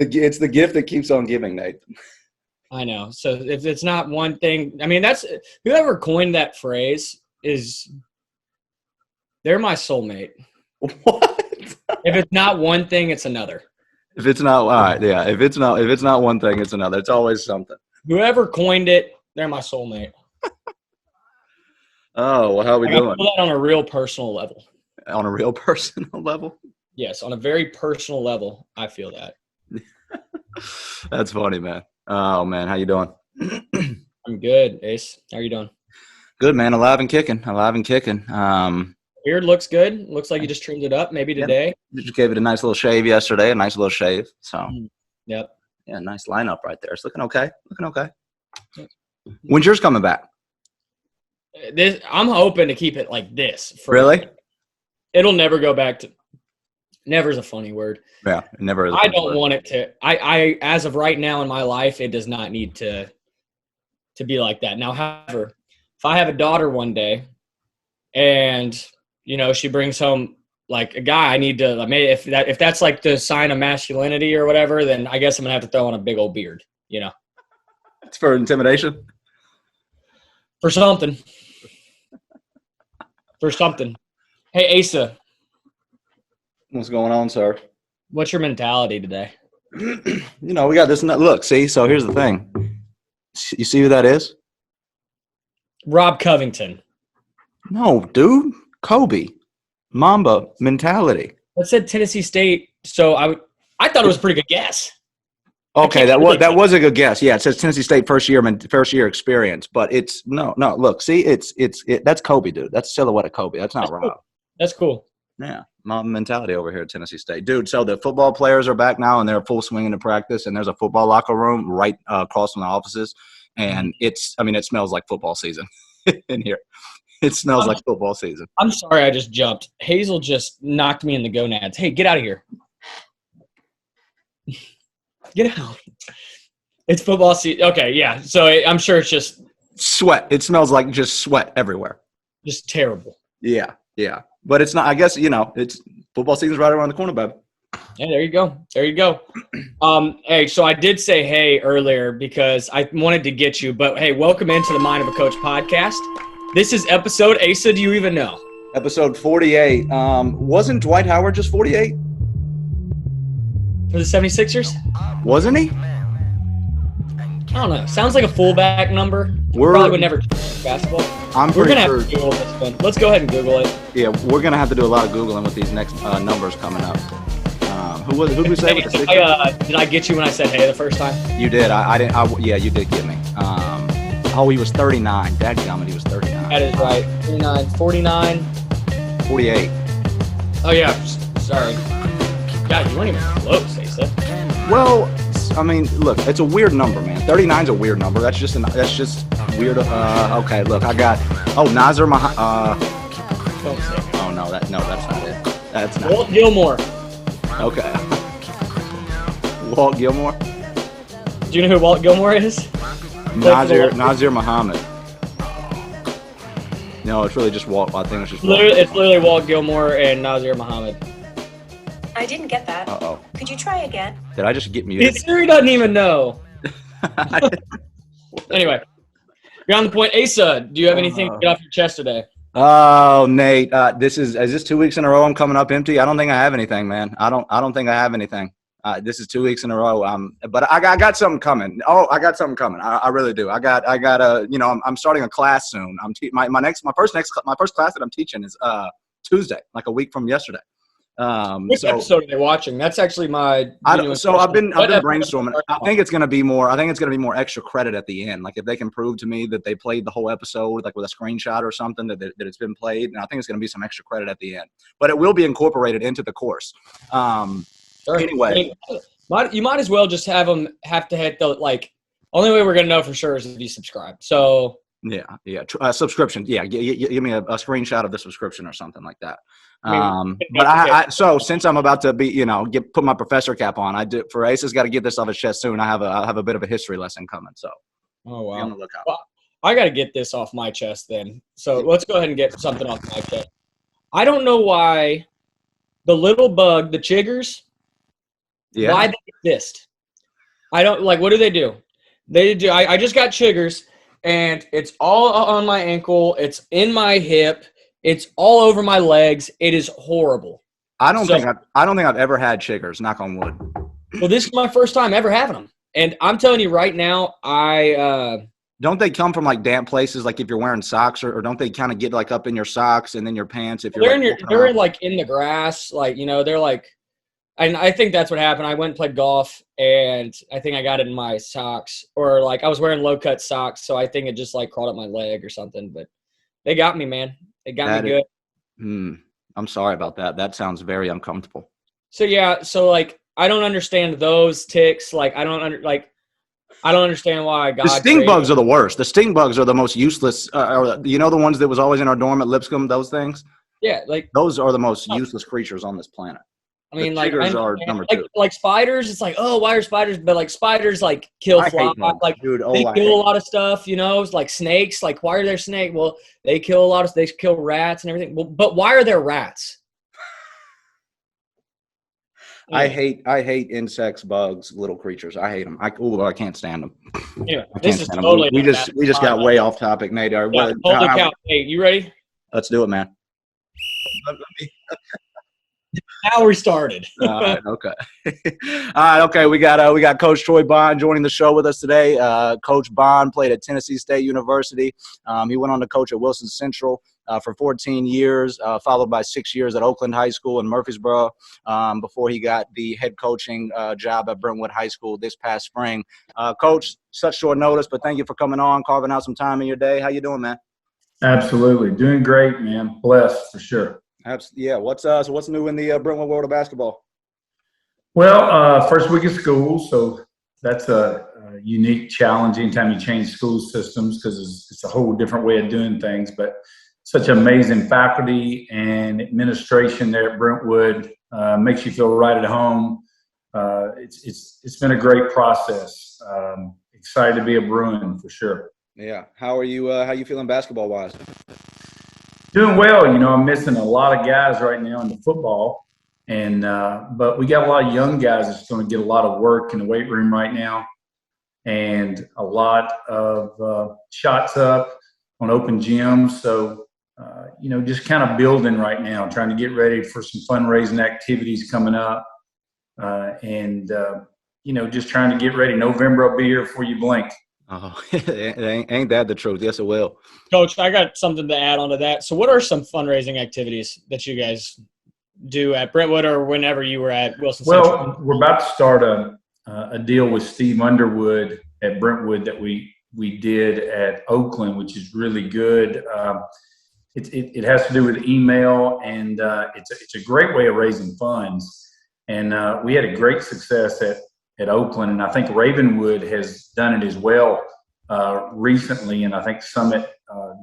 It's the gift that keeps on giving, Nate. I know. So if it's not one thing, I mean, that's whoever coined that phrase they're my soulmate. What? If it's not one thing, it's another. If it's not, all right, yeah. If it's not one thing, it's another. It's always something. Whoever coined it, they're my soulmate. Oh, well, how are we doing? I feel that on a real personal level. On a real personal level? Yes, on a very personal level, I feel that. That's funny, man. Oh, man, how you doing? I'm good, Ace. How are you doing? Good, man. Alive and kicking. Beard looks good. Looks like you just trimmed it up. Maybe today. Yeah, just gave it a nice little shave yesterday. A nice little shave. So, yep. Yeah, nice lineup right there. It's looking okay. When's yours coming back? I'm hoping to keep it like this. Really? It'll never go back to. Never is a funny word. Yeah, it never is. I don't want it to. I as of right now in my life, it does not need to be like that. Now, however, if I have a daughter one day, and she brings home like a guy, I need to. If that's like the sign of masculinity or whatever, then I guess I'm gonna have to throw on a big old beard. It's for intimidation. For something. Hey, Asa. What's going on, sir? What's your mentality today? We got this. Look, see. So here's the thing. You see who that is? Rob Covington. No, dude. Kobe. Mamba mentality. That said Tennessee State, so I thought it was a pretty good guess. Okay, that was a good guess. Yeah, it says Tennessee State first year experience, but it's no. Look, see, that's Kobe, dude. That's silhouette of Kobe. That's not Rob. Cool. That's cool. Yeah, Mamba mentality over here at Tennessee State, dude. So the football players are back now, and they're full swing into practice. And there's a football locker room right across from the offices, and it smells like football season in here. It smells like football season. I'm sorry, I just jumped. Hazel just knocked me in the gonads. Hey, get out of here. Get out. It's football season. Okay, yeah. So I'm sure it's just sweat. It smells like just sweat everywhere. Just terrible. Yeah. But it's not. I guess it's football season's right around the corner, babe. Yeah, there you go. Hey, so I did say hey earlier because I wanted to get you, but hey, welcome into the Mind of a Coach podcast. This is episode, Asa, do you even know? Episode 48. Wasn't Dwight Howard just 48? For the 76ers? Wasn't he? I don't know. Sounds like a fullback number. Probably would never basketball. We're going to have to Google this one. Let's go ahead and Google it. Yeah, we're going to have to do a lot of Googling with these next numbers coming up. Who did we say with the Sixers? Did I get you when I said hey the first time? You did. I didn't. Yeah, you did get me. He was 39. Dadgummit, he was 39. That is right. 39, 49. 48. Oh, yeah. Sorry. God, you weren't even close, Asa. Well, I mean, look, it's a weird number, man. 39's a weird number. That's just weird. Okay, look, I got. Nazir Muhammad. Don't say it. Oh no, that's not it. That's not. Walt Gilmore. Okay. Walt Gilmore. Do you know who Walt Gilmore is? Nazir Muhammad. No, it's really just Walt. I think it's just Walt. It's literally Walt Gilmore and Nazir Muhammad. I didn't get that. Uh-oh. Could you try again? Did I just get muted? Siri doesn't even know. Anyway, beyond the point, Asa, do you have anything to get off your chest today? Oh, Nate, is this 2 weeks in a row I'm coming up empty? I don't think I have anything, man. I don't think I have anything. This is 2 weeks in a row. But I got something coming. Oh, I got something coming. I really do. I got I'm starting a class soon. My first class that I'm teaching is Tuesday, like a week from yesterday. Which episode are they watching? That's actually my. I've been brainstorming. I think it's going to be more extra credit at the end. Like if they can prove to me that they played the whole episode, like with a screenshot or something that it's been played, and I think it's going to be some extra credit at the end. But it will be incorporated into the course. Anyway, you might as well just have to hit the only way we're going to know for sure is if you subscribe. So yeah, subscription. Yeah, give me a screenshot of the subscription or something like that. So since I'm about to be, put my professor cap on, Ace's got to get this off his chest soon. I have a bit of a history lesson coming. So, oh wow, be on the lookout. Well, I got to get this off my chest then. So let's go ahead and get something off my chest. I don't know why the little bug, the chiggers, why they exist. I don't like. What do they do? They do. I just got chiggers, and it's all on my ankle. It's in my hip. It's all over my legs. It is horrible. I don't So, think I've ever had chiggers. Knock on wood. well, this is my first time ever having them, and I'm telling you right now, Don't they come from like damp places? Like if you're wearing socks, or don't they kind of get like up in your socks and then your pants? If you're they're like in the grass, like they're like, and I think that's what happened. I went and played golf, and I think I got it in my socks, or like I was wearing low cut socks, so I think it just like crawled up my leg or something. But they got me, man. They got me good. I'm sorry about that. That sounds very uncomfortable. So yeah, so like I don't understand those ticks. Like I don't understand why God. The stink bugs are the worst. The stink bugs are the most useless. The ones that was always in our dorm at Lipscomb. Those things. Yeah, like those are the most useless creatures on this planet. I mean, the chiggers are number two. Like spiders. It's like, oh, why are spiders? But like spiders, like kill flies. Like dude, they kill a lot of stuff. It's like snakes. Like why are there snakes? Well, they kill a lot of. They kill rats and everything. Well, but why are there rats? I hate insects, bugs, little creatures. I hate them. I can't stand them. Yeah, this is totally. We just got way off topic, Nate. Yeah, holy cow! Hey, you ready? Let's do it, man. Now we started. All right, okay. All right, okay. We got Coach Troy Bond joining the show with us today. Coach Bond played at Tennessee State University. He went on to coach at Wilson Central for 14 years, followed by 6 years at Oakland High School in Murfreesboro, before he got the head coaching job at Brentwood High School this past spring. Coach, such short notice, but thank you for coming on, carving out some time in your day. How you doing, man? Absolutely, doing great, man. Blessed for sure. Yeah. What's new in the Brentwood world of basketball? Well, first week of school, so that's a unique challenge anytime you change school systems because it's a whole different way of doing things. But such amazing faculty and administration there at Brentwood makes you feel right at home. It's been a great process. Excited to be a Bruin for sure. Yeah. How you feeling basketball wise? Doing well. I'm missing a lot of guys right now in the football, and but we got a lot of young guys that's going to get a lot of work in the weight room right now, and a lot of shots up on open gyms. So, just kind of building right now, trying to get ready for some fundraising activities coming up, and just trying to get ready. November will be here before you blink. Oh, ain't that the truth? Yes, it will. Coach, I got something to add on to that. So what are some fundraising activities that you guys do at Brentwood or whenever you were at Wilson Central? Well, we're about to start a deal with Steve Underwood at Brentwood that we did at Oakland, which is really good. It has to do with email, and it's a great way of raising funds. And we had a great success at Oakland, and I think Ravenwood has done it as well recently, and I think Summit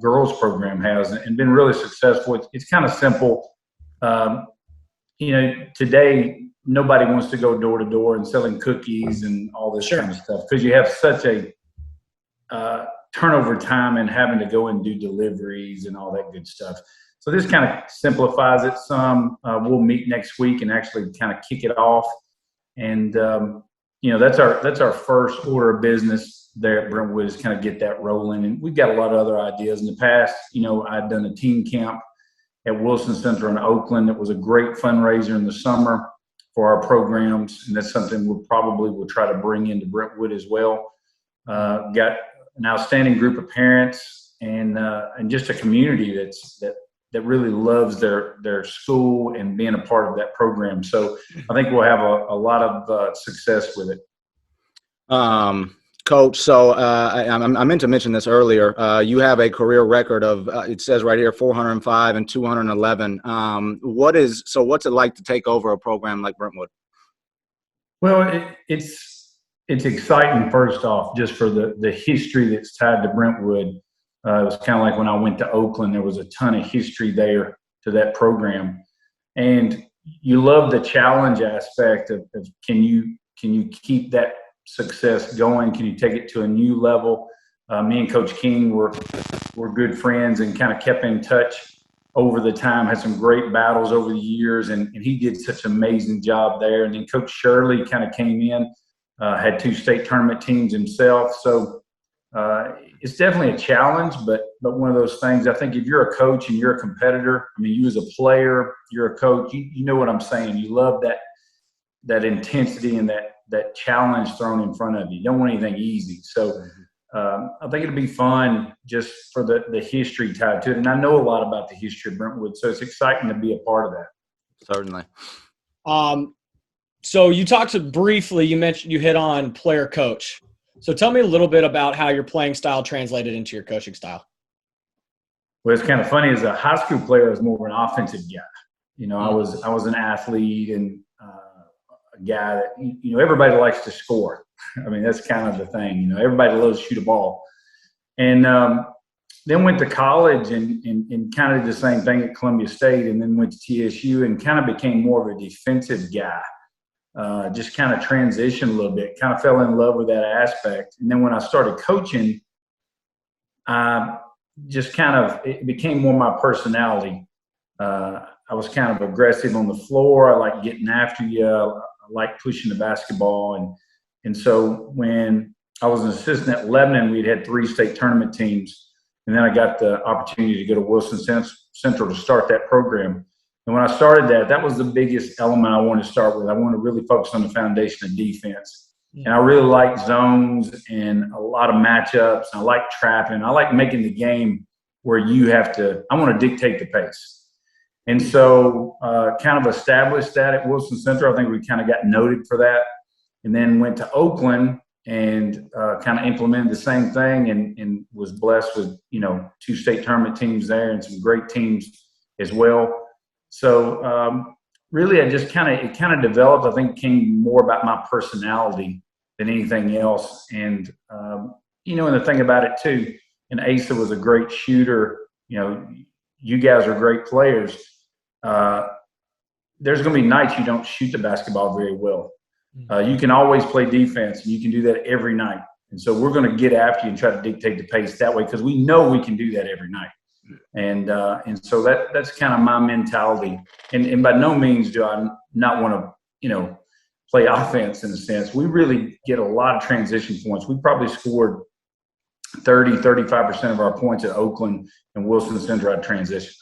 Girls Program has, and been really successful. It's kind of simple. Today nobody wants to go door to door and selling cookies and all this kind of stuff because you have such a turnover time and having to go and do deliveries and all that good stuff. So this kind of simplifies it some. We'll meet next week and actually kind of kick it off, and that's our first order of business there at Brentwood is kind of get that rolling. And we've got a lot of other ideas in the past. I'd done a team camp at Wilson Central in Oakland. It was a great fundraiser in the summer for our programs, and that's something we'll try to bring into Brentwood as well. Got an outstanding group of parents and just a community that really loves their school and being a part of that program. So I think we'll have a lot of success with it. Coach, so I meant to mention this earlier. You have a career record of, it says right here, 405 and 211. What's it like to take over a program like Brentwood? Well, it's exciting, first off, just for the history that's tied to Brentwood. It was kind of like when I went to Oakland, there was a ton of history there to that program. And you love the challenge aspect of can you keep that success going? Can you take it to a new level? Me and Coach King were good friends and kind of kept in touch over the time, had some great battles over the years, and he did such an amazing job there. And then Coach Shirley kind of came in had 2 state tournament teams himself. So it's definitely a challenge, but one of those things. I think if you're a coach and you're a competitor, I mean, you as a player, you're a coach, you know what I'm saying. You love that intensity and that challenge thrown in front of you. You don't want anything easy. So I think it'll be fun just for the history tied to it. And I know a lot about the history of Brentwood, so it's exciting to be a part of that. Certainly. So you talked briefly, you mentioned you hit on player coach. So tell me a little bit about how your playing style translated into your coaching style. Well, it's kind of funny. As a high school player, I was more of an offensive guy. You know, I was an athlete and a guy that, you know, everybody likes to score. I mean, that's kind of the thing. You know, everybody loves to shoot a ball. And then went to college and kind of did the same thing at Columbia State, and then went to TSU and kind of became more of a defensive guy. Just kind of transitioned a little bit, kind of fell in love with that aspect. And then when I started coaching, just kind of, it became more my personality. I was kind of aggressive on the floor. I like getting after you. I like pushing the basketball. And so when I was an assistant at Lebanon, we'd had 3 state tournament teams. And then I got the opportunity to go to Wilson Central to start that program. And when I started that was the biggest element I wanted to start with. I wanted to really focus on the foundation of defense. And I really like zones and a lot of matchups. I like trapping. I like making the game where I want to dictate the pace. And so kind of established that at Wilson Central. I think we kind of got noted for that. And then went to Oakland and kind of implemented the same thing and was blessed with, you know, 2 state tournament teams there and some great teams as well. So really, it kind of developed. I think came more about my personality than anything else. And you know, and the thing about it too, and Asa was a great shooter. You know, you guys are great players. There's going to be nights you don't shoot the basketball very well. You can always play defense, and you can do that every night. And so we're going to get after you and try to dictate the pace that way because we know we can do that every night. And so that's kind of my mentality. And by no means do I not want to, you know, play offense in a sense. We really get a lot of transition points. We probably scored 35% of our points at Oakland and Wilson Central at transition.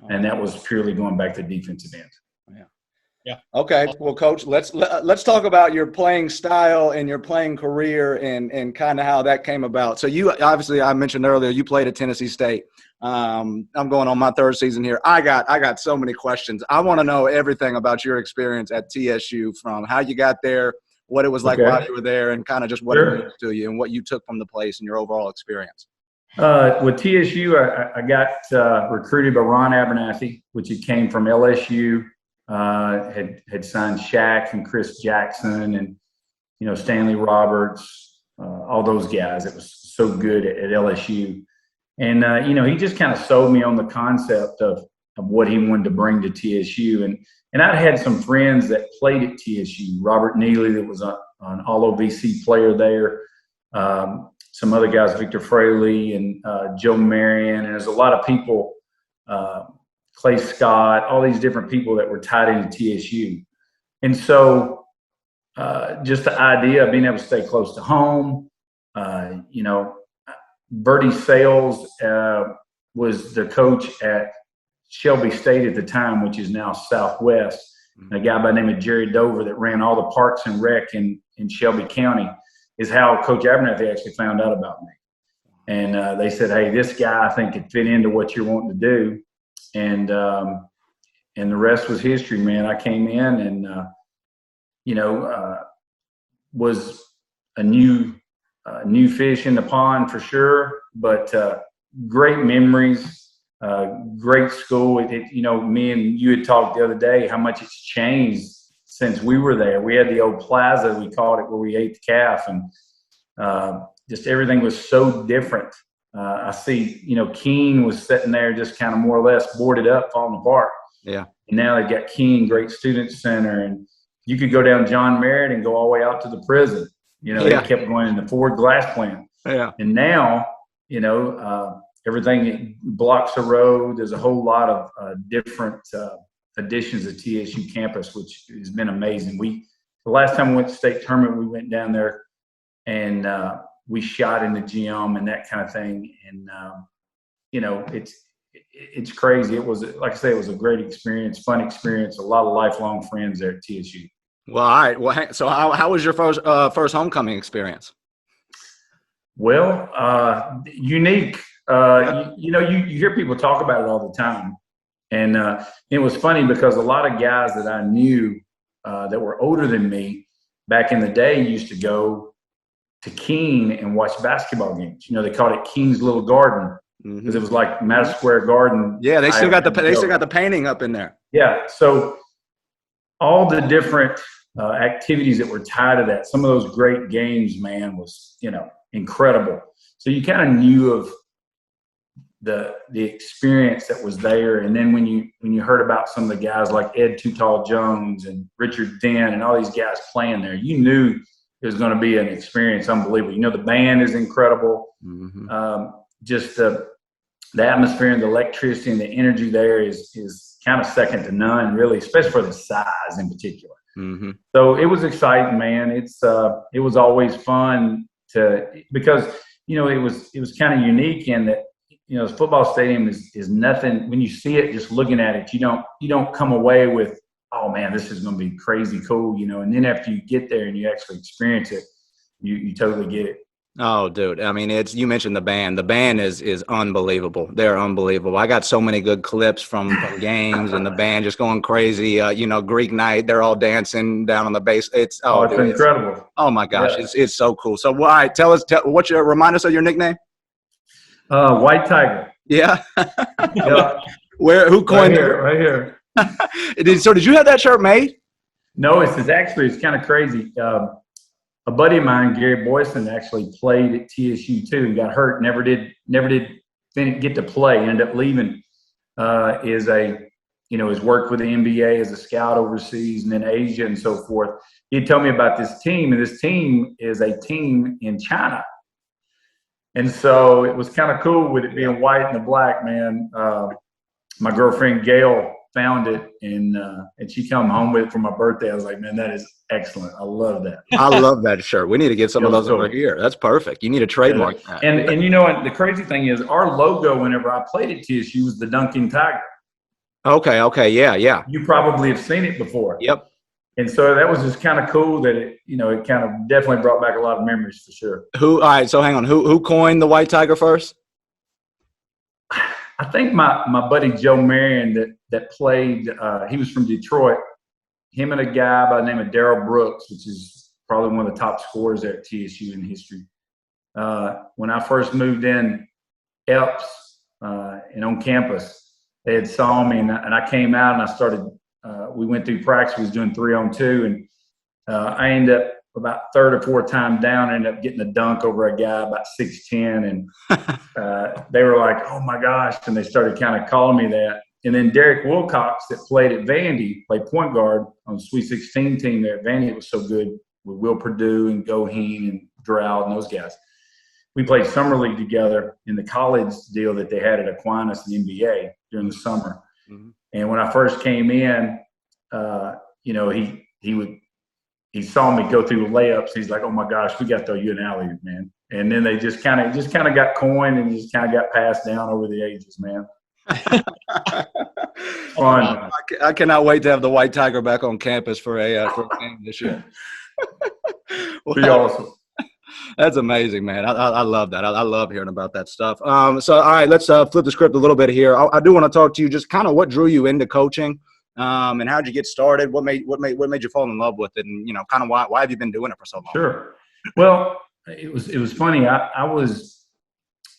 And that was purely going back to defensive end. Yeah. Okay. Well, Coach, let's talk about your playing style and your playing career and kind of how that came about. So you obviously, I mentioned earlier, you played at Tennessee State. I'm going on my 3rd season here. I got so many questions. I want to know everything about your experience at TSU, from how you got there, what it was like while you were there, and kind of just what it meant to you and what you took from the place and your overall experience. With TSU, I got recruited by Ron Abernathy, which he came from LSU. Had signed Shaq and Chris Jackson and, you know, Stanley Roberts, all those guys. It was so good at LSU. And, you know, he just kind of sold me on the concept of what he wanted to bring to TSU. And I'd had some friends that played at TSU. Robert Neely, that was an all-OVC player there. Some other guys, Victor Fraley and Joe Marion. And there's a lot of people, Clay Scott, all these different people that were tied into TSU. And so just the idea of being able to stay close to home, you know, Bertie Sales was the coach at Shelby State at the time, which is now Southwest. And a guy by the name of Jerry Dover that ran all the parks and rec in Shelby County is how Coach Abernathy actually found out about me. And they said, hey, this guy I think could fit into what you're wanting to do. And the rest was history, man. I came in and, you know, was a new fish in the pond for sure, but great memories, great school. You know, me and you had talked the other day how much it's changed since we were there. We had the old plaza, we called it, where we ate the calf, and just everything was so different. I see, you know, Keene was sitting there just kind of more or less boarded up, falling apart. Yeah. And now they've got Keene, great student center, and you could go down John Merritt and go all the way out to the prison. You know, They kept going in the Ford glass plant. Yeah. And now, you know, everything blocks the road. There's a whole lot of different additions to TSU campus, which has been amazing. the last time we went to state tournament, we went down there and we shot in the gym and that kind of thing. And, it's crazy. It was, like I say, it was a great experience, fun experience, a lot of lifelong friends there at TSU. Well, all right. Well, so how was your first homecoming experience? Well, unique. You hear people talk about it all the time. And it was funny because a lot of guys that I knew that were older than me back in the day used to go to Keene and watch basketball games. They called it Keene's Little Garden because it was like Madison Square Garden. Yeah, they still got the painting up in there. Yeah, so all the different activities that were tied to that, some of those great games, man, was incredible. So you kind of knew of the experience that was there. And then when you heard about some of the guys like Ed Too Tall Jones and Richard Dent and all these guys playing there, you knew it was going to be an experience unbelievable. The band is incredible. Just the atmosphere and the electricity and the energy there is kind of second to none, really, especially for the size in particular. So it was exciting, man. It was always fun because it was kind of unique in that the football stadium is nothing. When you see it, just looking at it, you don't come away with, oh man, this is going to be crazy cool, and then after you get there and you actually experience it, you totally get it. Oh, dude. I mean, you mentioned the band. The band is unbelievable. They're unbelievable. I got so many good clips from games and the band just going crazy. Greek night, they're all dancing down on the bass. It's incredible. Oh my gosh. Yeah. It's so cool. So why remind us of your nickname? White Tiger. Yeah. Yeah. Who coined it? Right here. So did you have that shirt made? No, it's kind of crazy. A buddy of mine, Gary Boyson, actually played at TSU too and got hurt. Never did get to play. Ended up leaving. Has worked with the NBA as a scout overseas and in Asia and so forth. He told me about this team, and this team is a team in China. And so it was kind of cool with it being white and the black, man. My girlfriend Gail found it and she come home with it for my birthday. I was like, man, that is excellent. I love that. I love that shirt. We need to get some of those over here. That's perfect. You need to trademark that. And the crazy thing is our logo whenever I played at TSU was the Dunking Tiger. Okay. Yeah. You probably have seen it before. Yep. And so that was just kind of cool that it kind of definitely brought back a lot of memories for sure. All right, so hang on. Who coined the White Tiger first? I think my buddy Joe Marion that played, he was from Detroit. Him and a guy by the name of Darrell Brooks, which is probably one of the top scorers there at TSU in history. When I first moved in Epps and on campus, they had saw me and I came out and I started. We went through practice. We was doing 3-on-2, and I ended up about third or fourth time down. I ended up getting a dunk over a guy about 6'10", and they were like, "Oh my gosh!" And they started kind of calling me that. And then Derek Wilcox, that played at Vandy, played point guard on the Sweet 16 team there at Vandy. It was so good with Will Perdue and Goheen and Droud and those guys. We played summer league together in the college deal that they had at Aquinas and NBA during the summer. Mm-hmm. And when I first came in, he saw me go through the layups. He's like, "Oh my gosh, we got to throw you an alley, man." And then they just kind of got coined and just kind of got passed down over the ages, man. Fun. I cannot wait to have the White Tiger back on campus for a game this year. Be awesome. That's amazing, man. I love that. I love hearing about that stuff. So, all right, let's flip the script a little bit here. I do want to talk to you just kind of what drew you into coaching, and how did you get started? What made you fall in love with it, and kind of why have you been doing it for so long? Sure. Well, it was funny. I was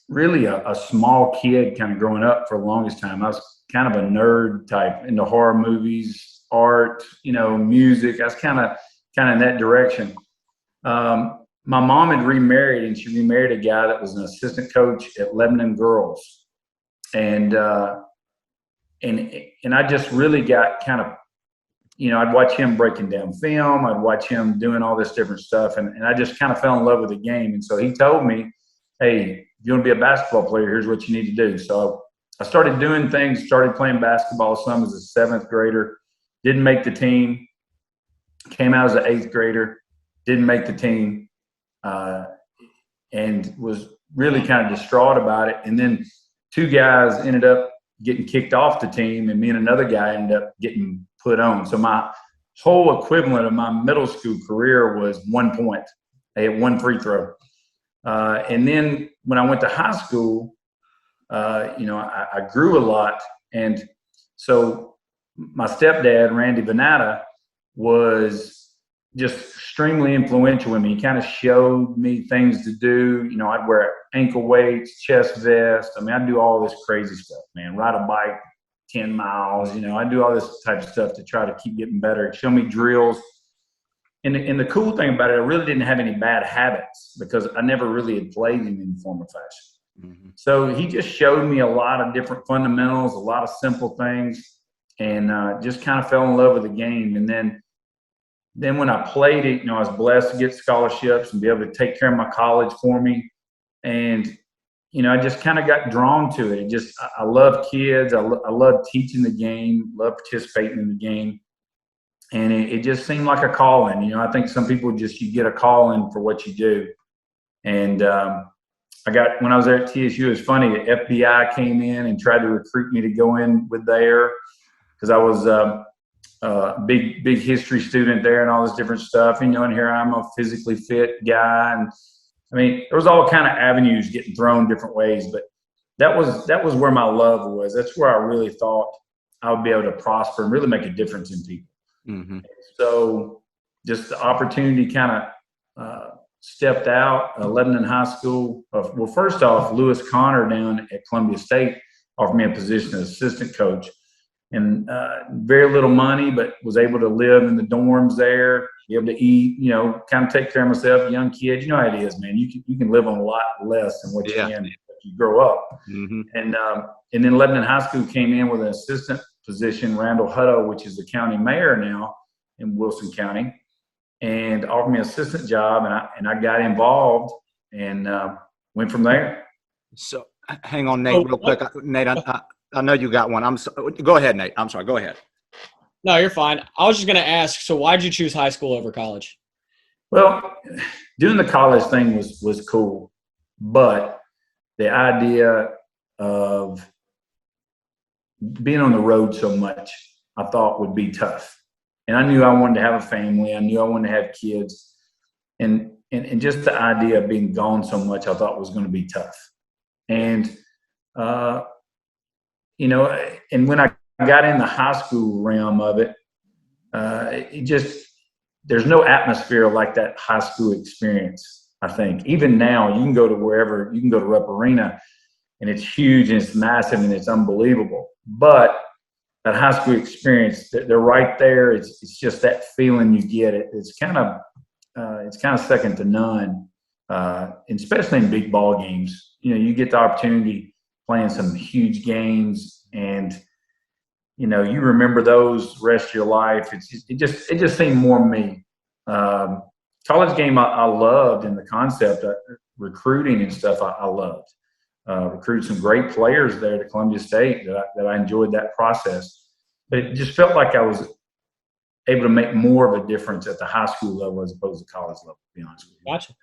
really a small kid, kind of growing up for the longest time. I was kind of a nerd type, into horror movies, art, music. I was kind of in that direction. My mom had remarried, and she remarried a guy that was an assistant coach at Lebanon Girls. And I just really got kind of, I'd watch him breaking down film. I'd watch him doing all this different stuff. And I just kind of fell in love with the game. And so he told me, "Hey, if you want to be a basketball player, here's what you need to do." So I started doing things, started playing basketball some as a 7th grader, didn't make the team. Came out as an 8th grader, didn't make the team, and was really kind of distraught about it. And then 2 guys ended up getting kicked off the team, and me and another guy ended up getting put on. So my whole equivalent of my middle school career was 1 point. I had 1 free throw. And then when I went to high school, I grew a lot. And so my stepdad, Randy Venata, was just extremely influential in me. He kind of showed me things to do. I'd wear ankle weights, chest vest. I'd do all this crazy stuff, man. Ride a bike 10 miles. I'd do all this type of stuff to try to keep getting better. Show me drills. And the cool thing about it, I really didn't have any bad habits because I never really had played in any form or fashion. Mm-hmm. So he just showed me a lot of different fundamentals, a lot of simple things, and just kind of fell in love with the game. And then when I played it, I was blessed to get scholarships and be able to take care of my college for me. And, I just kind of got drawn to it. I love kids. I love teaching the game, love participating in the game. And it just seemed like a calling. I think some people you get a calling for what you do. And when I was there at TSU, it was funny. The FBI came in and tried to recruit me to go in with there because I was a big history student there and all this different stuff. And here I'm a physically fit guy. And there was all kind of avenues getting thrown different ways. But that was where my love was. That's where I really thought I would be able to prosper and really make a difference in people. Mm-hmm. So just the opportunity kind of stepped out. Lebanon High School. Well, first off, Lewis Connor down at Columbia State offered me a position as assistant coach, and very little money, but was able to live in the dorms there, be able to eat, kind of take care of myself. Young kid, you know how it is, man. You can live on a lot less than what you can if you grow up. Mm-hmm. And then Lebanon High School came in with an assistant position, Randall Hutto, which is the county mayor now in Wilson County, and offered me an assistant job, and I got involved and went from there. So hang on, Nate, real quick. Nate, I know you got one. Go ahead, Nate. I'm sorry. Go ahead. No, you're fine. I was just going to ask, so why'd you choose high school over college? Well, doing the college thing was cool, but the idea of being on the road so much, I thought would be tough. And I knew I wanted to have a family. I knew I wanted to have kids. And just the idea of being gone so much, I thought was going to be tough. And, and when I got in the high school realm of it, there's no atmosphere like that high school experience, I think. Even now, you can go to wherever, you can go to Rupp Arena, and it's huge and it's massive and it's unbelievable. But that high school experience, they're right there. It's just that feeling you get. It's kind of second to none, especially in big ball games. You get the opportunity playing some huge games, and you remember those the rest of your life. It just seemed more me. College game I loved, and the concept of recruiting and stuff I loved. Recruited some great players there to Columbia State that I enjoyed that process. But it just felt like I was able to make more of a difference at the high school level as opposed to college level, to be honest with you. Gotcha.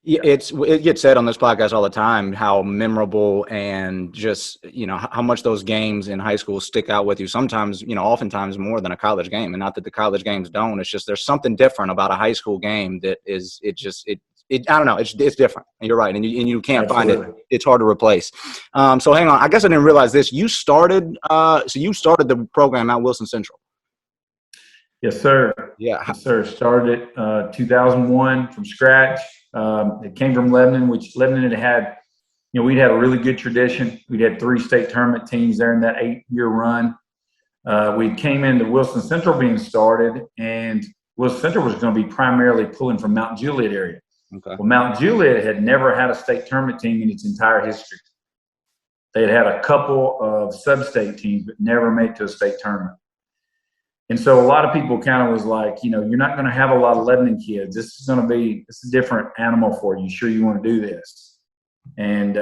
Yeah, it gets said on this podcast all the time how memorable and just, how much those games in high school stick out with you. Sometimes, oftentimes more than a college game. And not that the college games don't. It's just there's something different about a high school game that is I don't know. It's different. And you're right. And you can't Absolutely. Find it. It's hard to replace. So hang on. I guess I didn't realize this. You started the program at Wilson Central. Yes, sir. Yeah. Yes, sir. Started 2001 from scratch. It came from Lebanon, which Lebanon had, we'd had a really good tradition. We'd had 3 state tournament teams there in that 8-year run. We came into Wilson Central being started, and Wilson Central was going to be primarily pulling from Mount Juliet area. Okay. Well, Mount Juliet had never had a state tournament team in its entire history. They had a couple of sub-state teams, but never made it to a state tournament. And so a lot of people kind of was like, you're not going to have a lot of Lebanon kids. It's a different animal for you. Sure, you want to do this? And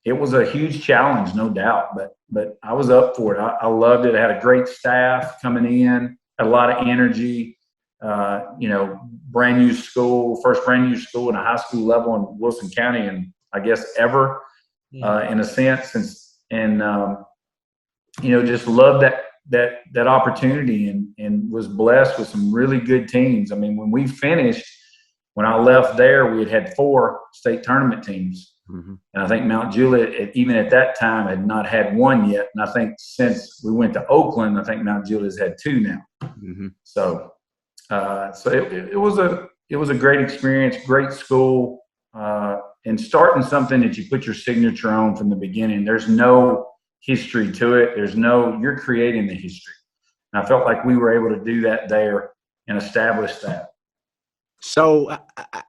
it was a huge challenge, no doubt. But I was up for it. I loved it. I had a great staff coming in. had a lot of energy. Brand new school, first brand new school in a high school level in Wilson County, and I guess ever, in a sense, and just loved that opportunity, and was blessed with some really good teams. I mean, when I left there, we had 4 state tournament teams. And I think Mount Juliet, even at that time, had not had one yet. And I think since we went to Oakland, I think Mount Juliet's had 2 now. So it was a great experience, great school, and starting something that you put your signature on from the beginning. There's no history to it. You're creating the history. And I felt like we were able to do that there and establish that. So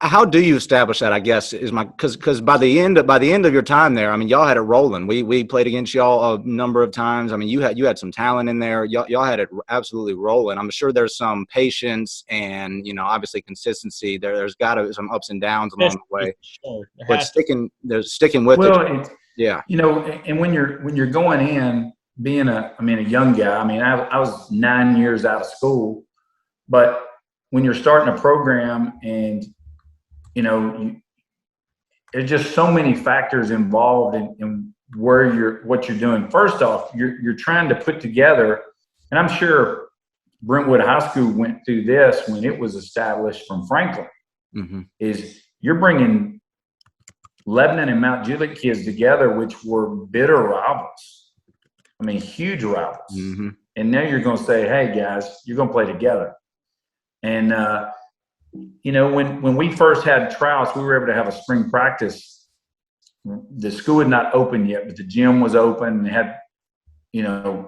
how do you establish that, I guess, because by the end of your time there, I mean, y'all had it rolling. We played against y'all a number of times. I mean, you had some talent in there. Y'all had it absolutely rolling. I'm sure there's some patience and, obviously consistency. There's got to be some ups and downs along the way. Sure. But sticking with it. Yeah. And when you're going in, being a young guy, I was 9 years out of school, but when you're starting a program and, there's just so many factors involved in what you're doing. First off, you're trying to put together, and I'm sure Brentwood High School went through this when it was established from Franklin, is you're bringing Lebanon and Mount Juliet kids together, which were bitter rivals. Huge rivals. And now you're going to say, hey, guys, you're going to play together. And, when we first had tryouts, we were able to have a spring practice. The school had not opened yet, but the gym was open and had,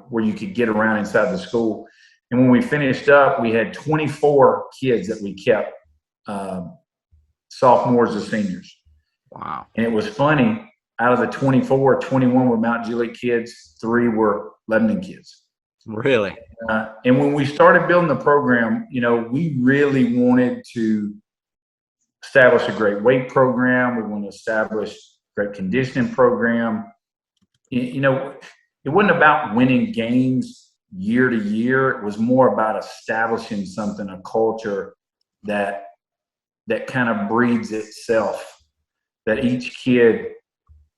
where you could get around inside the school. And when we finished up, we had 24 kids that we kept, sophomores to seniors. Wow. And it was funny. Out of the 24, 21 were Mount Juliet kids, 3 were Lebanon kids. Really? And when we started building the program, we really wanted to establish a great weight program. We want to establish a great conditioning program. It wasn't about winning games year to year. It was more about establishing something, a culture that kind of breeds itself, that each kid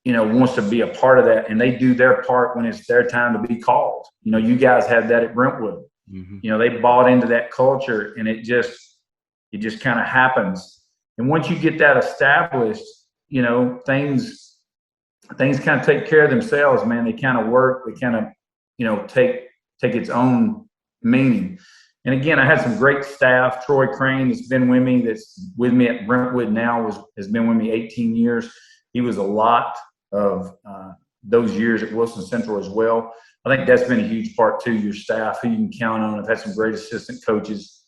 wants to be a part of that, and they do their part when it's their time to be called. You guys had that at Brentwood. They bought into that culture, and it just kind of happens. And once you get that established, things kind of take care of themselves, man. They kind of work. They kind of, take its own meaning. And again, I had some great staff. Troy Crane, that's been with me, that's with me at Brentwood now, has been with me 18 years. He was a lot of those years at Wilson Central as well. I think that's been a huge part too. Your staff, who you can count on. I've had some great assistant coaches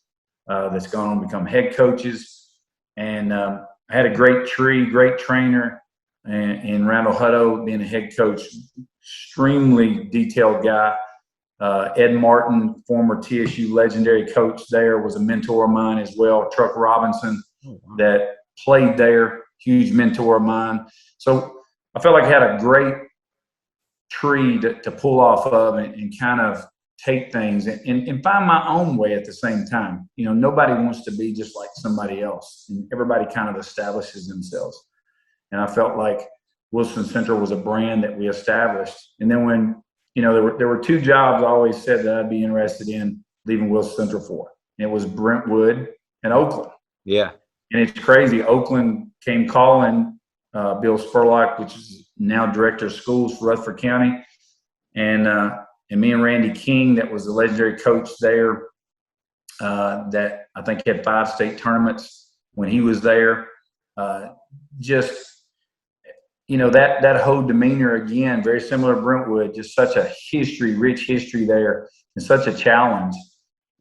that's gone on to become head coaches, and I had a great trainer in Randall Hutto being a head coach. Extremely detailed guy. Ed Martin, former TSU legendary coach there, was a mentor of mine as well. Truck Robinson, that played there, huge mentor of mine. So I felt like I had a great tree to pull off of and kind of take things and find my own way at the same time. Nobody wants to be just like somebody else, and everybody kind of establishes themselves. And I felt like Wilson Central was a brand that we established. And then when, there were 2 jobs I always said that I'd be interested in leaving Wilson Central for. And it was Brentwood and Oakland. Yeah. And it's crazy. Oakland came calling, Bill Spurlock, which is now director of schools for Rutherford County, and me and Randy King, that was the legendary coach there, that I think had 5 state tournaments when he was there. That whole demeanor, again, very similar to Brentwood, just such a rich history there, and such a challenge.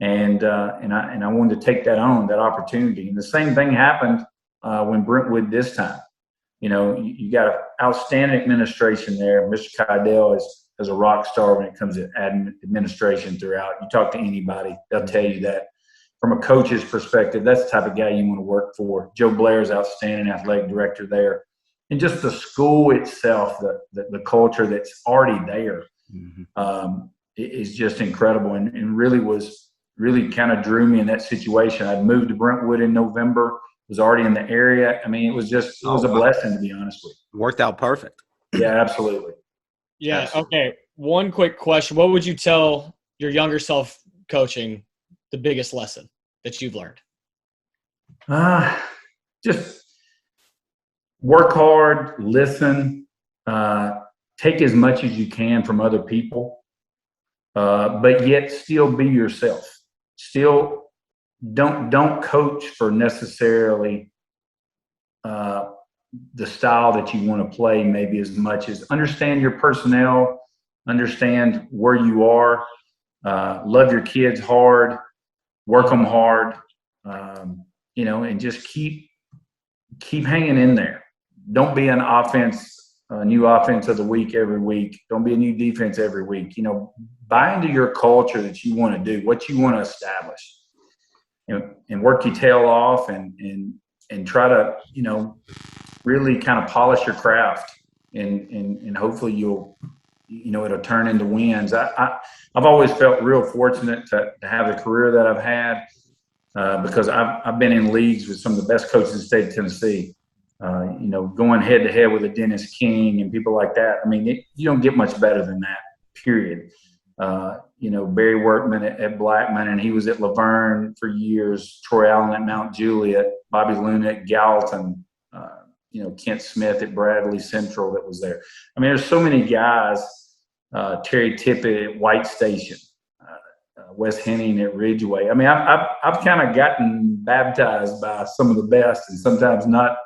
And I wanted to take that opportunity. And the same thing happened when Brentwood this time. You got an outstanding administration there. Mr. Kydell is a rock star when it comes to administration throughout. You talk to anybody, they'll tell you that. From a coach's perspective, that's the type of guy you want to work for. Joe Blair is outstanding athletic director there. And just the school itself, the culture that's already there, is just incredible, and really was really kind of drew me in that situation. I'd moved to Brentwood in November, was already in the area. I mean, it was a blessing, to be honest with you. Worked out perfect. Yeah, absolutely. Yeah. Absolutely. Okay. One quick question. What would you tell your younger self coaching the biggest lesson that you've learned? Just work hard, listen, take as much as you can from other people, but yet still be yourself. Still don't coach for necessarily the style that you want to play, maybe as much as understand your personnel, understand where you are, love your kids hard, work them hard, and just keep hanging in there. Don't be a new offense of the week every week. Don't be a new defense every week. Buy into your culture that you want to do, what you want to establish, and work your tail off and try to, really kind of polish your craft and hopefully it'll turn into wins. I've always felt real fortunate to have the career that I've had because I've been in leagues with some of the best coaches in the state of Tennessee. Going head to head with a Dennis King and people like that. I mean, you don't get much better than that, period. Barry Workman at Blackman, and he was at Laverne for years, Troy Allen at Mount Juliet, Bobby Luna at Gallatin, Kent Smith at Bradley Central that was there. I mean, there's so many guys, Terry Tippett at White Station, Wes Henning at Ridgeway. I mean, I've kind of gotten baptized by some of the best, and sometimes not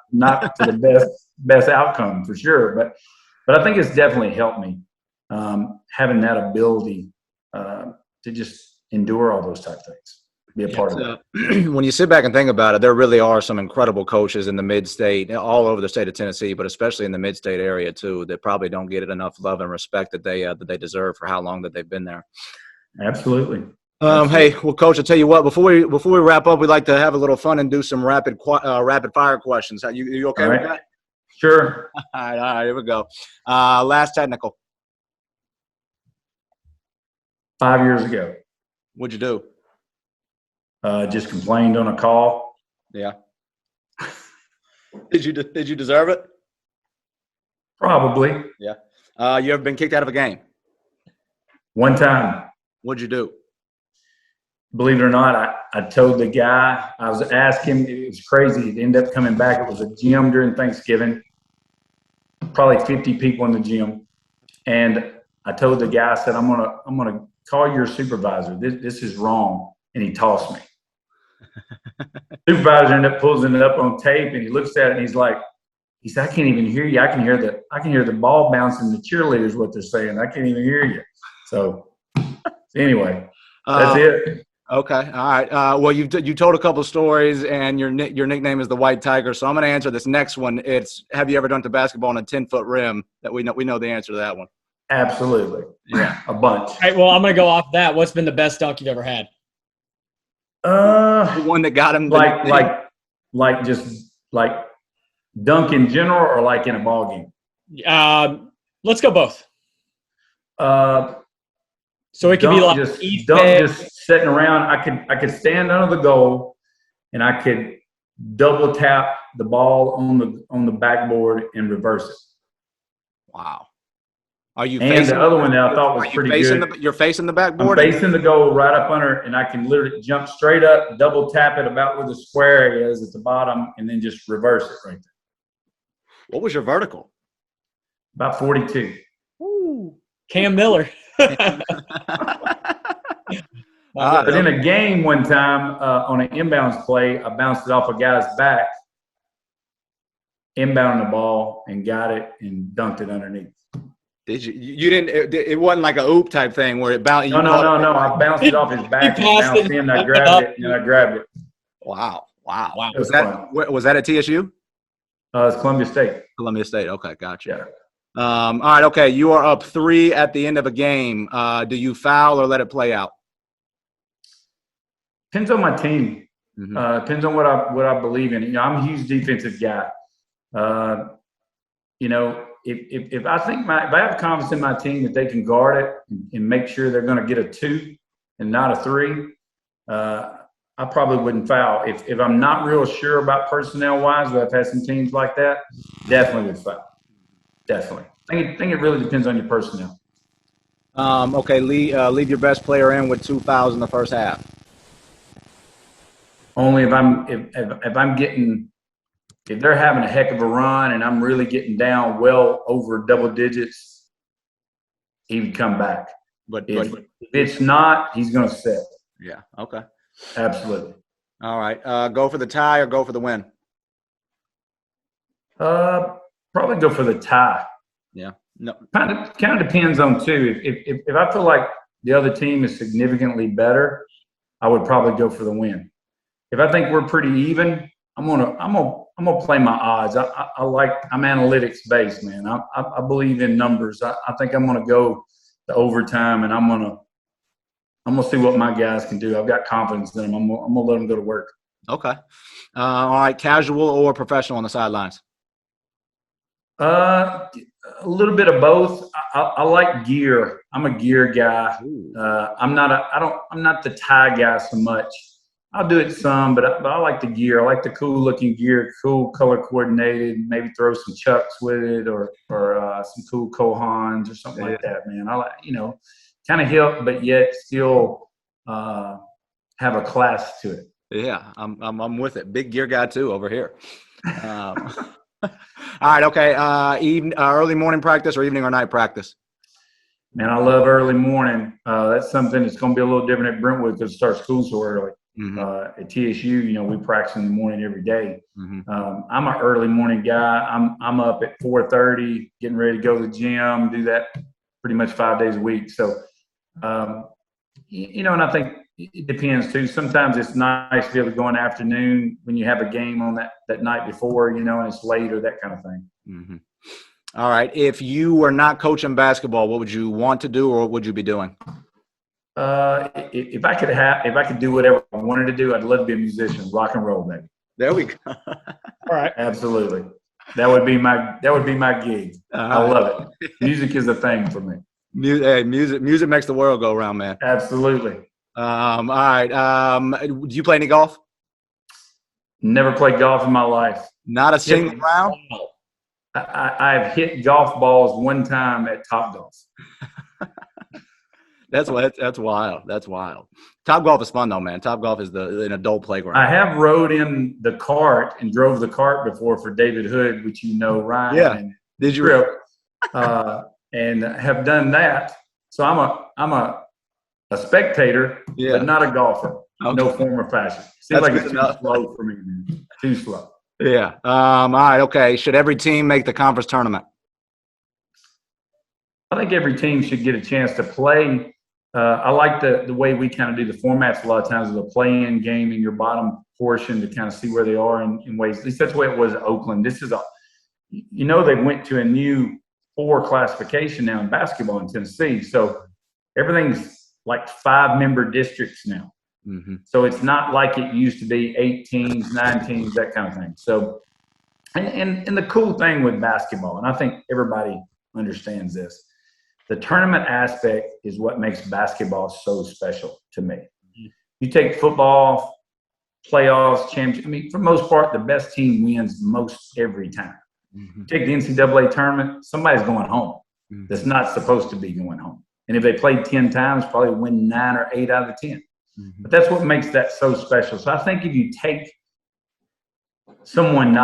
to the best outcome for sure. But I think it's definitely helped me having that ability to just endure all those type of things, be a part of it. When you sit back and think about it, there really are some incredible coaches in the mid-state, all over the state of Tennessee, but especially in the mid-state area too, that probably don't get enough love and respect that they deserve for how long that they've been there. Absolutely. Hey, well, Coach, I'll tell you what. Before we wrap up, we'd like to have a little fun and do some rapid fire questions. You okay with that? Sure. All right, here we go. Last technical. 5 years ago. What'd you do? Just complained on a call. Yeah. Did you deserve it? Probably. Yeah. You ever been kicked out of a game? One time. What'd you do? Believe it or not, I told the guy, I was asking, it was crazy. It ended up coming back. It was a gym during Thanksgiving, probably 50 people in the gym. And I told the guy, I said, I'm gonna call your supervisor. This is wrong. And he tossed me. Supervisor ended up pulling it up on tape, and he looks at it and he said, I can't even hear you. I can hear the ball bouncing. The cheerleaders, what they're saying. I can't even hear you. So anyway, that's it. Okay. All right. Well, you told a couple of stories, and your nickname is the White Tiger. So I'm going to answer this next one. It's, have you ever dunked a basketball on a 10-foot rim? That we know the answer to that one. Absolutely. Yeah. A bunch. All right, well, I'm going to go off that. What's been the best dunk you've ever had? The one that got him. Just dunk in general, or like in a ball game? Let's go both. So it could be like just sitting around. I could stand under the goal, and I could double tap the ball on the backboard and reverse it. Wow. Are you? And facing the other one that I thought was pretty good. You're facing the backboard. I'm facing the goal right up under, and I can literally jump straight up, double tap it about where the square is at the bottom, and then just reverse it right there. What was your vertical? About 42. Ooh. Cam Miller. But in a game one time on an inbounds play, I bounced it off a guy's back, inbounding the ball, and got it and dunked it underneath. Did you? You didn't. It wasn't like a oop type thing where it bounced. No. I bounced it off his back and bounced in. I grabbed it. Wow. Was Was that at TSU? It's Columbia State. Columbia State. Okay, gotcha. Yeah. All right. Okay, you are up 3 at the end of a game. Do you foul or let it play out? Depends on my team. Mm-hmm. Depends on what I believe in. I'm a huge defensive guy. If I have confidence in my team that they can guard it and make sure they're going to get a 2 and not a 3, I probably wouldn't foul. If I'm not real sure about personnel wise, but I've had some teams like that, definitely would foul. Definitely. I think it really depends on your personnel. Okay, leave your best player in with 2 fouls in the first half. Only if they're having a heck of a run and I'm really getting down well over double digits, he would come back. But if it's not, he's going to sit. Yeah. Okay. Absolutely. All right. Go for the tie or go for the win? Probably go for the tie. Yeah. No. Kind of depends on too. If I feel like the other team is significantly better, I would probably go for the win. If I think we're pretty even, I'm gonna play my odds. I'm analytics based, man. I believe in numbers. I think I'm gonna go to overtime, and I'm gonna see what my guys can do. I've got confidence in them. I'm gonna let them go to work. Okay. All right. Casual or professional on the sidelines? A little bit of both. I like gear. I'm a gear guy. I'm not the tie guy so much. I'll do it some, but I like the gear. I like the cool looking gear, cool color coordinated. Maybe throw some Chucks with it, or some cool Kohans or something like that. Man, I like kind of hip, but yet still have a class to it. Yeah, I'm with it. Big gear guy too over here. All right, okay. Early morning practice or evening or night practice? Man, I love early morning. That's something that's going to be a little different at Brentwood because it starts school so early. Mm-hmm. At TSU, we practice in the morning every day. Mm-hmm. I'm an early morning guy. I'm up at 4:30, getting ready to go to the gym. Do that pretty much 5 days a week. So, and I think it depends too. Sometimes it's nice to be able to go in the afternoon when you have a game on that night before, and it's late or that kind of thing. Mm-hmm. All right. If you were not coaching basketball, what would you want to do or what would you be doing? If I could do whatever I wanted to do, I'd love to be a musician, rock and roll, baby. There we go. All right. Absolutely. That would be my gig. I love it. Music is a thing for me. Music makes the world go round, man. Absolutely. All right. Do you play any golf? Never played golf in my life. Not a single round? I've hit golf balls one time at Topgolf. That's wild. That's wild. Topgolf is fun though, man. Topgolf is an adult playground. I have rode in the cart and drove the cart before for David Hood, which Ryan. Yeah. And Did you? Trip, and have done that. So I'm a spectator, but not a golfer. Okay. No form or fashion. Seems like it's too slow for me, man. Too slow. Yeah. All right. Okay. Should every team make the conference tournament? I think every team should get a chance to play. I like the way we kind of do the formats a lot of times, with a play-in game in your bottom portion to kind of see where they are in ways. At least that's the way it was at Oakland. This is they went to a new 4 classification now in basketball in Tennessee. So everything's like 5-member districts now. Mm-hmm. So it's not like it used to be 8 teams, 9 teams, that kind of thing. So, and the cool thing with basketball, and I think everybody understands this, the tournament aspect is what makes basketball so special to me. Mm-hmm. You take football, playoffs, championship. I mean, for the most part, the best team wins most every time. Mm-hmm. Take the NCAA tournament, somebody's going home. Mm-hmm. That's not supposed to be going home. And if they played 10 times, probably win 9 or 8 out of the 10. Mm-hmm. But that's what makes that so special. So I think if you take someone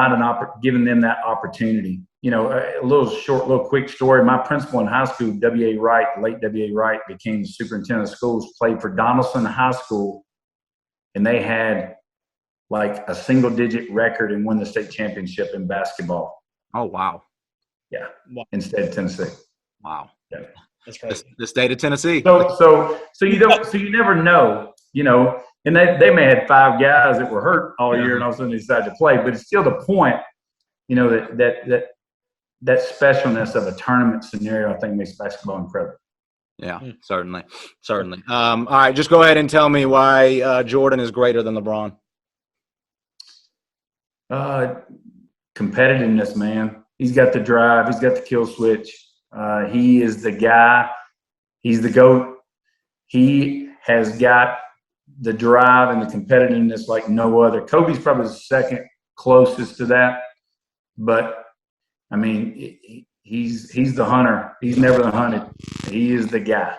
giving them that opportunity, a little quick story. My principal in high school, W.A. Wright, late W.A. Wright, became the superintendent of schools, played for Donaldson High School, and they had like a single-digit record and won the state championship in basketball. Oh, wow. Yeah, instead of Tennessee. Wow. Yeah. That's crazy. The state of Tennessee. So you never know, and they may have 5 guys that were hurt all year and all of a sudden they decided to play, but it's still the point, that specialness of a tournament scenario, I think, makes basketball incredible. Yeah, certainly. All right, just go ahead and tell me why Jordan is greater than LeBron. Competitiveness, man. He's got the drive. He's got the kill switch. He is the guy. He's the GOAT. He has got the drive and the competitiveness like no other. Kobe's probably the second closest to that, but I mean, he's the hunter. He's never the hunted. He is the guy.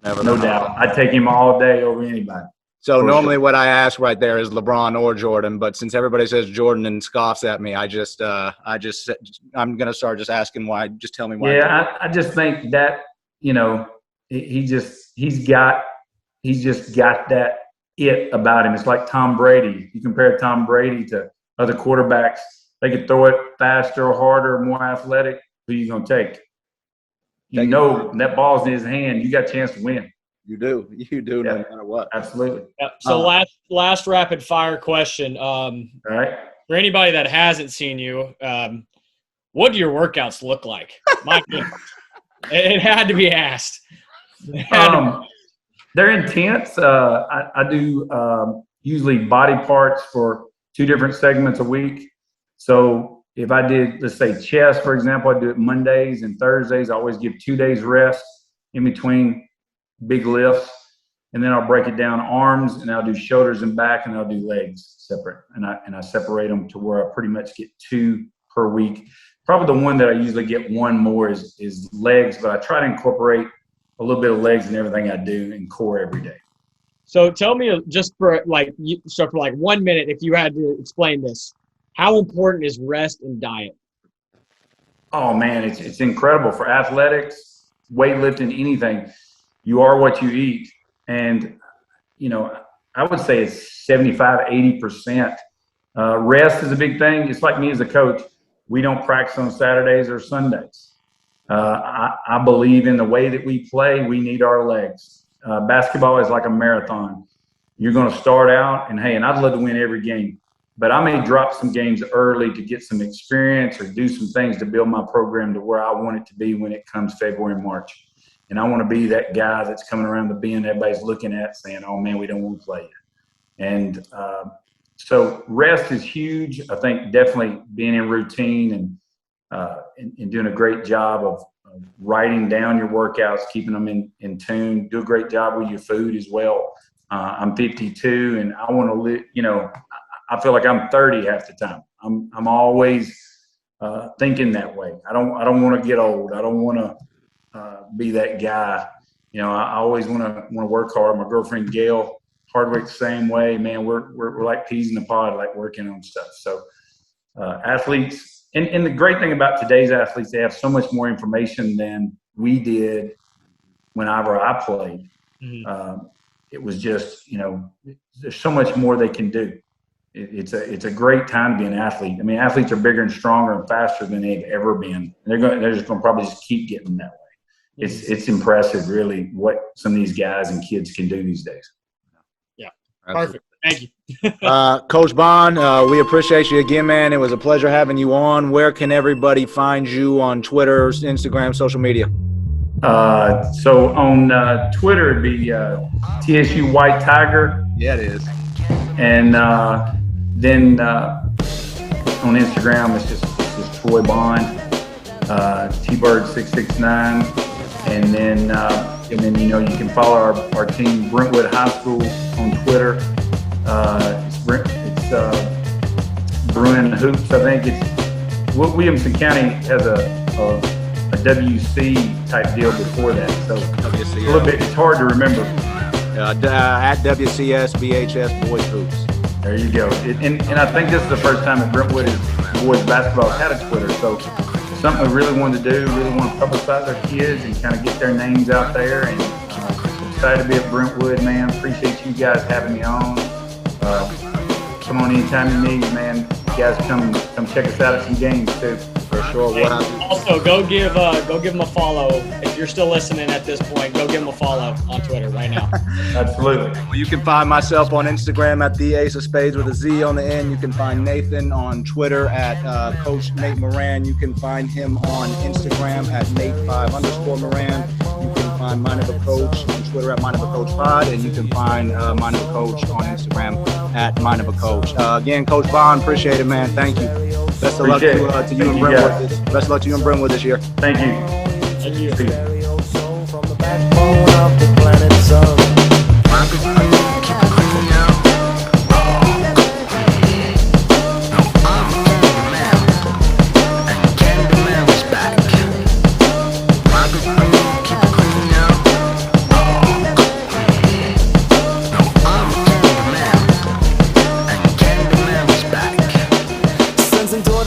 No doubt. I'd take him all day over anybody. So normally what I ask right there is LeBron or Jordan, but since everybody says Jordan and scoffs at me, I'm going to start just asking why. Just tell me why. Yeah, I just think that, he's just got that it about him. It's like Tom Brady. You compare Tom Brady to other quarterbacks, they could throw it faster, harder, more athletic. Who are you going to take? When that ball's in his hand, you got a chance to win. You do. No matter what. Absolutely. Yep. So last rapid fire question. All right. For anybody that hasn't seen you, what do your workouts look like? My goodness. It had to be asked. They're intense. I do usually body parts for 2 different segments a week. So if I did, let's say chest, for example, I do it Mondays and Thursdays. I always give 2 days rest in between big lifts, and then I'll break it down arms, and I'll do shoulders and back, and I'll do legs separate, and I separate them to where I pretty much get 2 per week. Probably the one that I usually get 1 more is legs, but I try to incorporate a little bit of legs in everything I do, and core every day. So tell me, just for 1 minute, if you had to explain this, how important is rest and diet? Oh man, it's incredible for athletics, weightlifting, anything. You are what you eat. And, I would say it's 75, 80%. Rest is a big thing. It's like me as a coach. We don't practice on Saturdays or Sundays. I believe in the way that we play, we need our legs. Basketball is like a marathon. You're going to start out, and I'd love to win every game. But I may drop some games early to get some experience or do some things to build my program to where I want it to be when it comes February and March. And I want to be that guy that's coming around the bend everybody's looking at saying, oh, man, we don't want to play you. And so rest is huge. I think definitely being in routine and doing a great job of writing down your workouts, keeping them in tune. Do a great job with your food as well. I'm 52, and I want to live, I feel like I'm 30 half the time. I'm always thinking that way. I don't want to get old. I don't want to be that guy. I always want to work hard. My girlfriend Gail Hardwick, same way. Man, we're like peas in the pod, like working on stuff. So athletes, and the great thing about today's athletes, they have so much more information than we did whenever I played. Mm-hmm. It was just, there's so much more they can do. It's a great time to be an athlete. I mean, athletes are bigger and stronger and faster than they've ever been. And they're just going to probably just keep getting that way. It's impressive, really, what some of these guys and kids can do these days. Yeah, perfect. Thank you. Coach Bond, we appreciate you again, man. It was a pleasure having you on. Where can everybody find you on Twitter, Instagram, social media? So on Twitter, it'd be TSU White Tiger. Yeah, it is. And then on Instagram, it's just Troy Bond, T-Bird669. And then you can follow our team, Brentwood High School, on Twitter. It's Bruin Hoops. I think Williamson County has a WC type deal before that, so WCS. A little bit. It's hard to remember. At WCS BHS Boys Hoops. There you go. And I think this is the first time that Brentwood boys basketball has had a Twitter. So something we really wanted to do, really want to publicize our kids and kind of get their names out there. And excited to be at Brentwood, man. Appreciate you guys having me on. Come on anytime you need, man. You guys come check us out at some games too. For sure. Also, go give them a follow. If you're still listening at this point, go give them a follow on Twitter right now. Absolutely. Well, you can find myself on Instagram at the Ace of Spades with a Z on the end. You can find Nathan on Twitter at Coach Nate Moran. You can find him on Instagram at Nate5_Moran. You can find Mind of a Coach on Twitter at Mind of a Coach Pod, and you can find Mind of a Coach on Instagram at Mind of a Coach. Again, Coach Bond, appreciate it, man. Thank you. Best of luck to you and Brentwood. Best of luck to you and Brentwood this year. Thank you. Thank you. From the backbone of the planet Sun.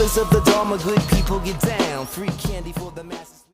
pillars of the Dharma, good people get down. Free candy for the masses.